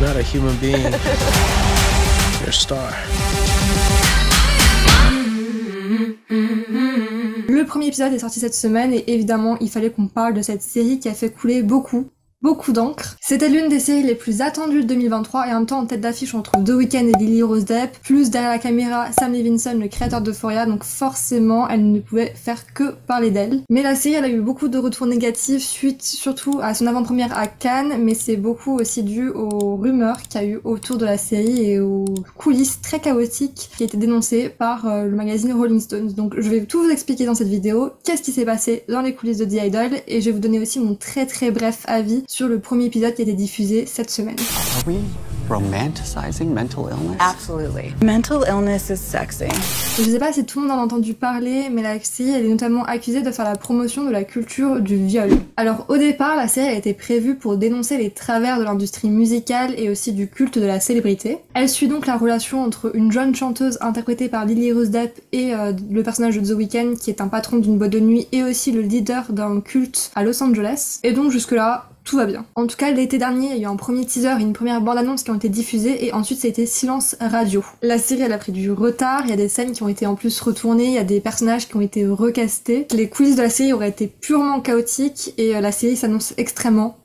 not a human being. You're a star. Le premier épisode est sorti cette semaine et évidemment il fallait qu'on parle de cette série qui a fait couler beaucoup d'encre. C'était l'une des séries les plus attendues de 2023 et en même temps en tête d'affiche entre The Weeknd et Lily Rose Depp, plus derrière la caméra Sam Levinson, le créateur d'Euphoria, donc forcément elle ne pouvait faire que parler d'elle. Mais la série elle a eu beaucoup de retours négatifs suite surtout à son avant-première à Cannes, mais c'est beaucoup aussi dû aux rumeurs qu'il y a eu autour de la série et aux coulisses très chaotiques qui étaient dénoncées par le magazine Rolling Stones. Donc je vais tout vous expliquer dans cette vidéo, qu'est-ce qui s'est passé dans les coulisses de The Idol et je vais vous donner aussi mon très bref avis sur le premier épisode qui a été diffusé cette semaine. Are we romanticizing mental illness? Absolutely. Mental illness is sexy. Je sais pas si tout le monde en a entendu parler, mais la série elle est notamment accusée de faire la promotion de la culture du viol. Alors au départ, la série a été prévue pour dénoncer les travers de l'industrie musicale et aussi du culte de la célébrité. Elle suit donc la relation entre une jeune chanteuse interprétée par Lily Rose Depp et le personnage de The Weeknd qui est un patron d'une boîte de nuit et aussi le leader d'un culte à Los Angeles. Et donc jusque là, tout va bien. En tout cas, l'été dernier, il y a eu un premier teaser et une première bande-annonce qui ont été diffusées et ensuite ça a été silence radio. La série, elle a pris du retard, il y a des scènes qui ont été en plus retournées, il y a des personnages qui ont été recastés. Les coulisses de la série auraient été purement chaotiques et la série s'annonce extrêmement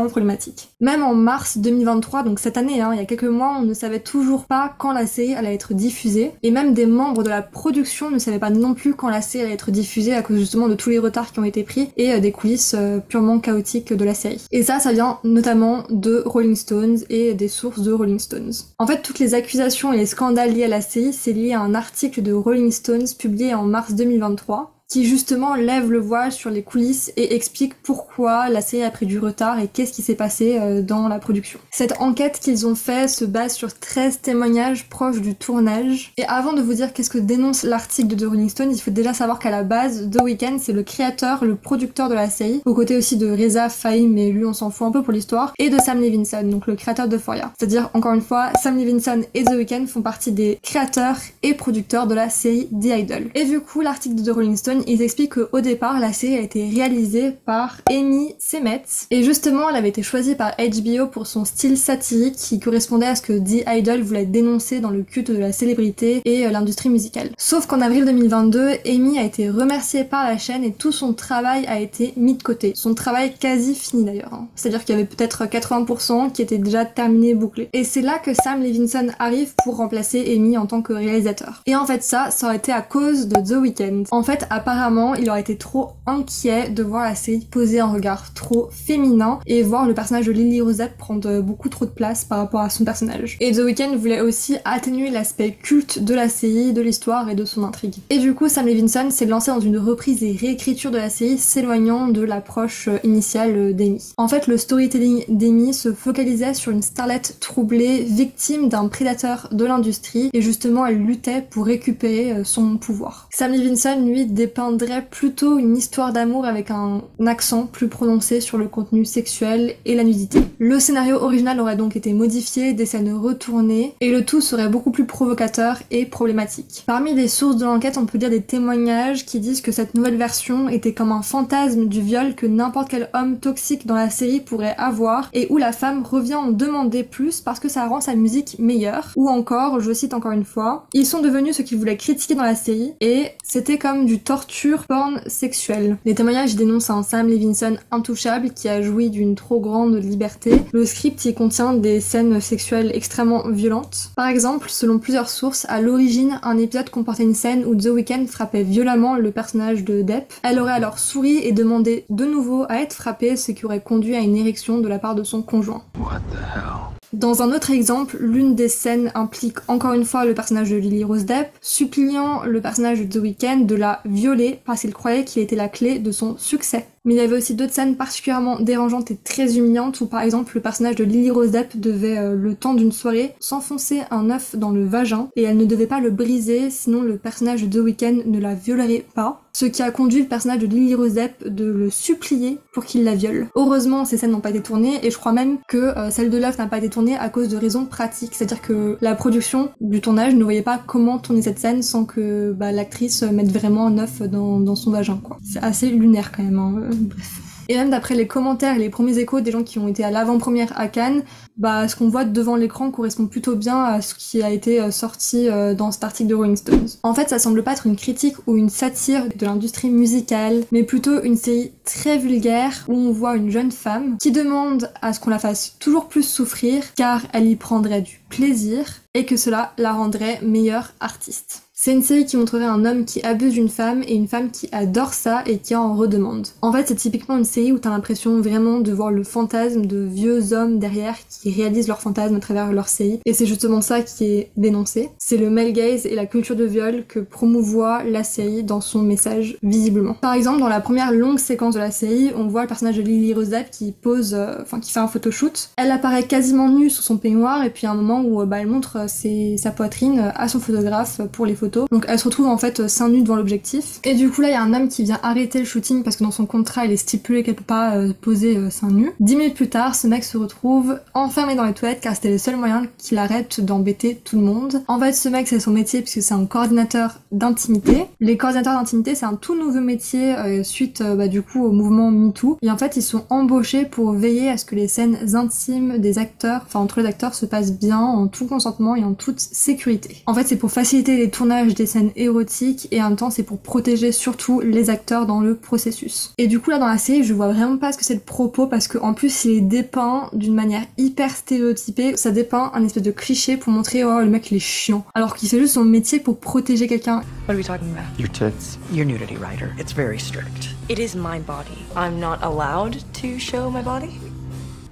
problématique. Même en mars 2023, donc cette année, il y a quelques mois, on ne savait toujours pas quand la série allait être diffusée et même des membres de la production ne savaient pas non plus quand la série allait être diffusée à cause justement de tous les retards qui ont été pris et des coulisses purement chaotiques de la série. Et ça vient notamment de Rolling Stones et des sources de Rolling Stones. En fait, toutes les accusations et les scandales liés à la série, c'est lié à un article de Rolling Stones publié en mars 2023 qui justement lève le voile sur les coulisses et explique pourquoi la série a pris du retard et qu'est-ce qui s'est passé dans la production. Cette enquête qu'ils ont fait se base sur 13 témoignages proches du tournage. Et avant de vous dire qu'est-ce que dénonce l'article de The Rolling Stones, il faut déjà savoir qu'à la base, The Weeknd c'est le créateur, le producteur de la série, aux côtés aussi de Reza Fahim, mais lui on s'en fout un peu pour l'histoire, et de Sam Levinson, donc le créateur d'Euphoria. C'est-à-dire, encore une fois, Sam Levinson et The Weeknd font partie des créateurs et producteurs de la série The Idol. Et du coup, l'article de The Rolling Stones, ils expliquent qu'au départ, la série a été réalisée par Amy Seimetz et justement, elle avait été choisie par HBO pour son style satirique qui correspondait à ce que The Idol voulait dénoncer dans le culte de la célébrité et l'industrie musicale. Sauf qu'en avril 2022, Amy a été remerciée par la chaîne et tout son travail a été mis de côté. Son travail quasi fini d'ailleurs. C'est-à-dire qu'il y avait peut-être 80% qui était déjà terminé, bouclé. Et c'est là que Sam Levinson arrive pour remplacer Amy en tant que réalisateur. Et en fait ça aurait été à cause de The Weeknd. En fait, apparemment, il aurait été trop inquiet de voir la série poser un regard trop féminin et voir le personnage de Lily Rose Depp prendre beaucoup trop de place par rapport à son personnage. Et The Weeknd voulait aussi atténuer l'aspect culte de la série, de l'histoire et de son intrigue. Et du coup, Sam Levinson s'est lancé dans une reprise et réécriture de la série, s'éloignant de l'approche initiale d'Amy. En fait, le storytelling d'Amy se focalisait sur une starlette troublée, victime d'un prédateur de l'industrie, et justement, elle luttait pour récupérer son pouvoir. Sam Levinson, lui, dépeindrait plutôt une histoire d'amour avec un accent plus prononcé sur le contenu sexuel et la nudité. Le scénario original aurait donc été modifié, des scènes retournées, et le tout serait beaucoup plus provocateur et problématique. Parmi les sources de l'enquête, on peut lire des témoignages qui disent que cette nouvelle version était comme un fantasme du viol que n'importe quel homme toxique dans la série pourrait avoir, et où la femme revient en demander plus parce que ça rend sa musique meilleure. Ou encore, je cite encore une fois, ils sont devenus ce qu'ils voulaient critiquer dans la série, et c'était comme du torture porn sexuel. Les témoignages dénoncent un Sam Levinson intouchable qui a joui d'une trop grande liberté. Le script y contient des scènes sexuelles extrêmement violentes. Par exemple, selon plusieurs sources, à l'origine, un épisode comportait une scène où The Weeknd frappait violemment le personnage de Depp. Elle aurait alors souri et demandé de nouveau à être frappée, ce qui aurait conduit à une érection de la part de son conjoint. What the hell? Dans un autre exemple, l'une des scènes implique encore une fois le personnage de Lily Rose Depp, suppliant le personnage de The Weeknd de la violer parce qu'il croyait qu'il était la clé de son succès. Mais il y avait aussi d'autres scènes particulièrement dérangeantes et très humiliantes où par exemple le personnage de Lily Rose Depp devait, le temps d'une soirée, s'enfoncer un œuf dans le vagin et elle ne devait pas le briser sinon le personnage de The Weeknd ne la violerait pas. Ce qui a conduit le personnage de Lily Rose Depp de le supplier pour qu'il la viole. Heureusement, ces scènes n'ont pas été tournées et je crois même que celle de l'œuf n'a pas été tournée à cause de raisons pratiques. C'est-à-dire que la production du tournage ne voyait pas comment tourner cette scène sans que l'actrice mette vraiment un œuf dans son vagin, quoi. C'est assez lunaire quand même, hein. Bref. Et même d'après les commentaires et les premiers échos des gens qui ont été à l'avant-première à Cannes, bah ce qu'on voit devant l'écran correspond plutôt bien à ce qui a été sorti dans cet article de Rolling Stones. En fait, ça semble pas être une critique ou une satire de l'industrie musicale, mais plutôt une série très vulgaire où on voit une jeune femme qui demande à ce qu'on la fasse toujours plus souffrir car elle y prendrait du plaisir et que cela la rendrait meilleure artiste. C'est une série qui montrerait un homme qui abuse d'une femme et une femme qui adore ça et qui en redemande. En fait, c'est typiquement une série où t'as l'impression vraiment de voir le fantasme de vieux hommes derrière qui réalisent leurs fantasmes à travers leur série. Et c'est justement ça qui est dénoncé. C'est le male gaze et la culture de viol que promouvoit la série dans son message visiblement. Par exemple, dans la première longue séquence de la série, on voit le personnage de Lily Rose Depp qui pose, qui fait un photoshoot. Elle apparaît quasiment nue sous son peignoir et puis à un moment où elle montre sa poitrine à son photographe pour les photos. Donc elle se retrouve en fait seins nus devant l'objectif. Et du coup là il y a un homme qui vient arrêter le shooting parce que dans son contrat il est stipulé qu'elle peut pas poser seins nus. 10 minutes plus tard, ce mec se retrouve enfermé dans les toilettes car c'était le seul moyen qu'il arrête d'embêter tout le monde. En fait ce mec c'est son métier puisque c'est un coordinateur d'intimité. Les coordinateurs d'intimité c'est un tout nouveau métier suite du coup au mouvement MeToo. Et en fait ils sont embauchés pour veiller à ce que les scènes intimes des acteurs, enfin entre les acteurs se passent bien en tout consentement et en toute sécurité. En fait c'est pour faciliter les tournages des scènes érotiques et en même temps c'est pour protéger surtout les acteurs dans le processus. Et du coup là dans la série je vois vraiment pas ce que c'est le propos parce que en plus il est dépeint d'une manière hyper stéréotypée, ça dépeint un espèce de cliché pour montrer oh le mec il est chiant alors qu'il fait juste son métier pour protéger quelqu'un. What are we talking about? Your tits. Your nudity writer. It's very strict. It is my body. I'm not allowed to show my body.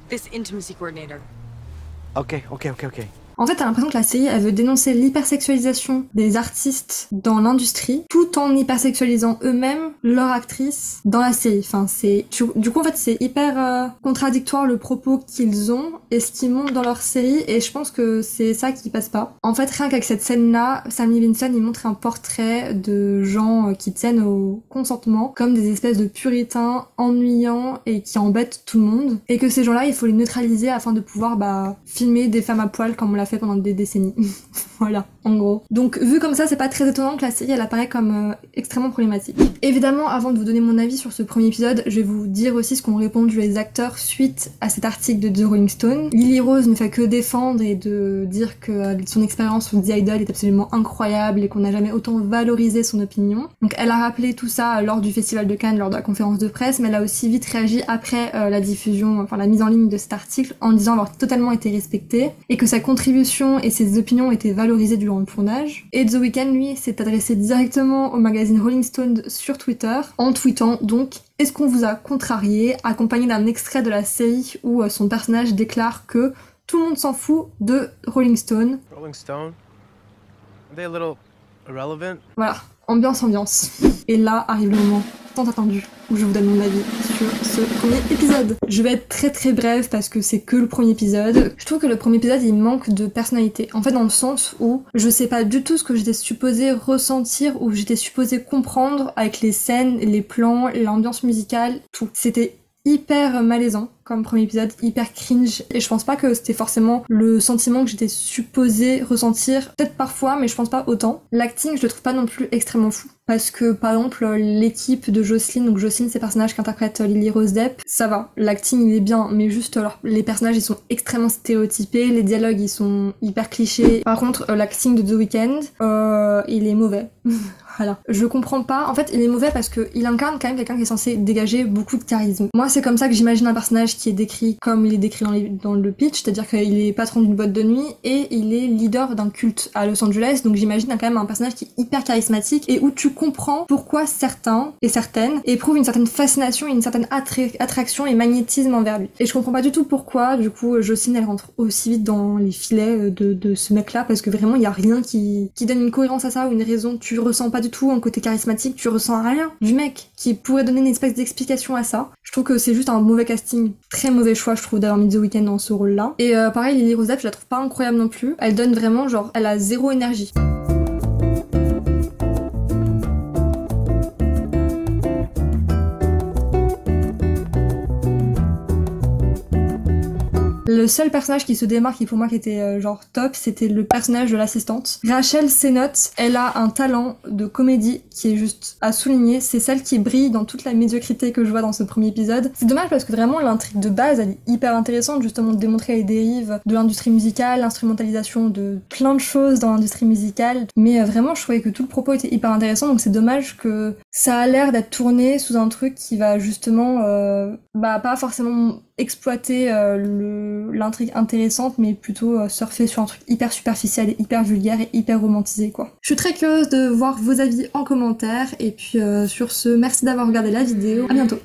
This intimacy coordinator. Okay. En fait, t'as l'impression que la série, elle veut dénoncer l'hypersexualisation des artistes dans l'industrie, tout en hypersexualisant eux-mêmes leurs actrices dans la série. Enfin, du coup, en fait, c'est hyper contradictoire le propos qu'ils ont et ce qu'ils montrent dans leur série, et je pense que c'est ça qui passe pas. En fait, rien qu'avec cette scène-là, Sam Levinson, il montre un portrait de gens qui tiennent au consentement comme des espèces de puritains ennuyants et qui embêtent tout le monde, et que ces gens-là, il faut les neutraliser afin de pouvoir filmer des femmes à poil comme on l'a fait pendant des décennies. Voilà, en gros. Donc vu comme ça, c'est pas très étonnant que la série elle apparaît comme extrêmement problématique. Évidemment, avant de vous donner mon avis sur ce premier épisode, je vais vous dire aussi ce qu'ont répondu les acteurs suite à cet article de The Rolling Stone. Lily Rose ne fait que défendre et de dire que son expérience sur The Idol est absolument incroyable et qu'on n'a jamais autant valorisé son opinion. Donc elle a rappelé tout ça lors du Festival de Cannes, lors de la conférence de presse, mais elle a aussi vite réagi après la diffusion, enfin la mise en ligne de cet article en disant avoir totalement été respectée et que sa contribution et ses opinions étaient valorisées durant le tournage. Et The Weeknd, lui, s'est adressé directement au magazine Rolling Stone sur Twitter, en tweetant donc « Est-ce qu'on vous a contrarié ?» accompagné d'un extrait de la série où son personnage déclare que tout le monde s'en fout de Rolling Stone. Rolling Stone? Are they a little irrelevant? Voilà, ambiance. Et là arrive le moment tant attendu où je vous donne mon avis sur ce premier épisode. Je vais être très brève parce que c'est que le premier épisode. Je trouve que le premier épisode il manque de personnalité. En fait dans le sens où je sais pas du tout ce que j'étais supposée ressentir ou j'étais supposée comprendre avec les scènes, les plans, l'ambiance musicale, tout. C'était hyper malaisant comme premier épisode, hyper cringe, et je pense pas que c'était forcément le sentiment que j'étais supposée ressentir, peut-être parfois, mais je pense pas autant. L'acting, je le trouve pas non plus extrêmement fou, parce que par exemple l'équipe de Jocelyn, donc Jocelyn c'est le personnage qu'interprète Lily Rose Depp, ça va, l'acting il est bien, mais juste alors les personnages ils sont extrêmement stéréotypés, les dialogues ils sont hyper clichés. Par contre l'acting de The Weeknd, il est mauvais. Voilà. Je comprends pas, en fait il est mauvais parce qu'il incarne quand même quelqu'un qui est censé dégager beaucoup de charisme. Moi c'est comme ça que j'imagine un personnage qui est décrit comme il est décrit dans le pitch, c'est-à-dire qu'il est patron d'une boîte de nuit et il est leader d'un culte à Los Angeles, donc j'imagine quand même un personnage qui est hyper charismatique et où tu comprends pourquoi certains et certaines éprouvent une certaine fascination et une certaine attraction et magnétisme envers lui. Et je comprends pas du tout pourquoi, du coup, Jocelyne elle rentre aussi vite dans les filets de ce mec-là, parce que vraiment il y a rien qui donne une cohérence à ça ou une raison. Tu ressens pas du tout un côté charismatique, tu ressens rien du mec qui pourrait donner une espèce d'explication à ça. Je trouve que c'est juste un mauvais casting, très mauvais choix je trouve d'avoir mis The Weeknd dans ce rôle-là. Et pareil, Lily Rose Depp, je la trouve pas incroyable non plus. Elle donne vraiment genre, elle a zéro énergie. Le seul personnage qui se démarque et pour moi qui était genre top, c'était le personnage de l'assistante. Rachel Sennott, elle a un talent de comédie qui est juste à souligner. C'est celle qui brille dans toute la médiocrité que je vois dans ce premier épisode. C'est dommage parce que vraiment l'intrigue de base, elle est hyper intéressante, justement de démontrer les dérives de l'industrie musicale, l'instrumentalisation de plein de choses dans l'industrie musicale. Mais vraiment, je trouvais que tout le propos était hyper intéressant, donc c'est dommage que ça a l'air d'être tourné sous un truc qui va justement pas forcément exploiter l'intrigue intéressante, mais plutôt surfer sur un truc hyper superficiel et hyper vulgaire et hyper romantisé, quoi. Je suis très curieuse de voir vos avis en commentaire, et puis sur ce, merci d'avoir regardé la vidéo, à bientôt.